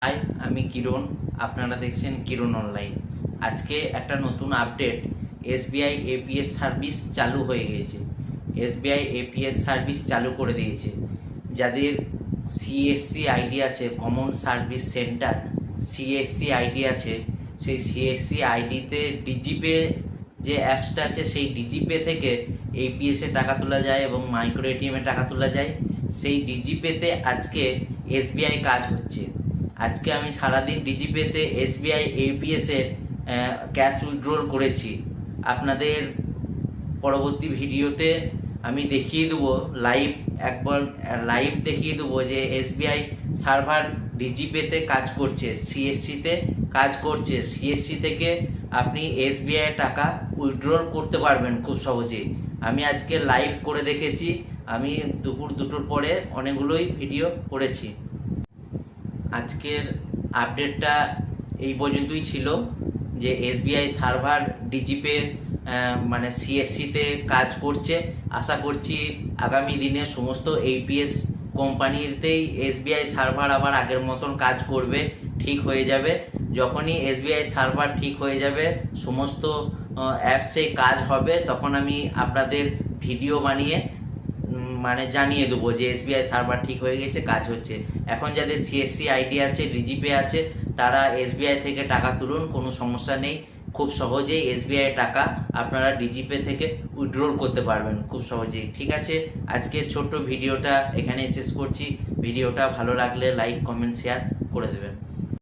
High, আমি কিরণ। আপনারা দেখছেন কিরণ অনলাইন। আজকে একটা নতুন আপডেট, এসবিআই এপিএস সার্ভিস চালু হয়ে গিয়েছে। এসবিআই এপিএস সার্ভিস চালু করে দিয়েছে। যাদের সিএসসি আইডি আছে, common service centre CSC ID আছে, সেই সিএসসি আইডিতে ডিজিপে যে অ্যাপসটা আছে, সেই ডিজিপে থেকে এপিএসে টাকা তোলা যায় এবং মাইক্রো এটিএমে টাকা তোলা যায়। সেই ডিজিপেতে আজকে এসবিআই কাজ হচ্ছে। আজকে আমি সারাদিন ডিজিপেতে এসবিআই এপিএস এর ক্যাশ উইথড্রল করেছি। আপনাদের পরবর্তী ভিডিওতে আমি দেখিয়ে দেবো একবার লাইভ দেখিয়ে দেবো যে এসবিআই সার্ভার ডিজিপেতে কাজ করছে, সিএসসিতে কাজ করছে। সিএসসি থেকে আপনি এসবিআই টাকা উইথড্রল করতে পারবেন খুব সহজেই। আমি আজকে লাইভ করে দেখেছি। আমি দুপুর 2টোর পরে অনেকগুলোই ভিডিও করেছি। আজকের আপডেটটা এই পর্যন্তই ছিল যে এসবিআই সার্ভার ডিজিপে মানে সিএসসিতে কাজ করছে। আশা করছি আগামী দিনে সমস্ত এপিএস কোম্পানিতেই এসবিআই সার্ভার আবার আগের মতন কাজ করবে, ঠিক হয়ে যাবে। যখনই এসবিআই সার্ভার ঠিক হয়ে যাবে, সমস্ত অ্যাপসে কাজ হবে, তখন আমি আপনাদের ভিডিও বানিয়ে মানে জানিয়ে দেবো যে এসবিআই সার্ভার ঠিক হয়ে গেছে, কাজ হচ্ছে। এখন যাদের সিএসসি আইডি আছে, ডিজিপে আছে, তারা এসবিআই থেকে টাকা তুলুন, কোনো সমস্যা নেই। খুব সহজেই এসবিআই টাকা আপনারা ডিজিপে থেকে উইথড্রল করতে পারবেন খুব সহজেই। ঠিক আছে, আজকে ছোট্ট ভিডিওটা এখানে শেষ করছি। ভিডিওটা ভালো লাগলে লাইক, কমেন্ট, শেয়ার করে দেবেন।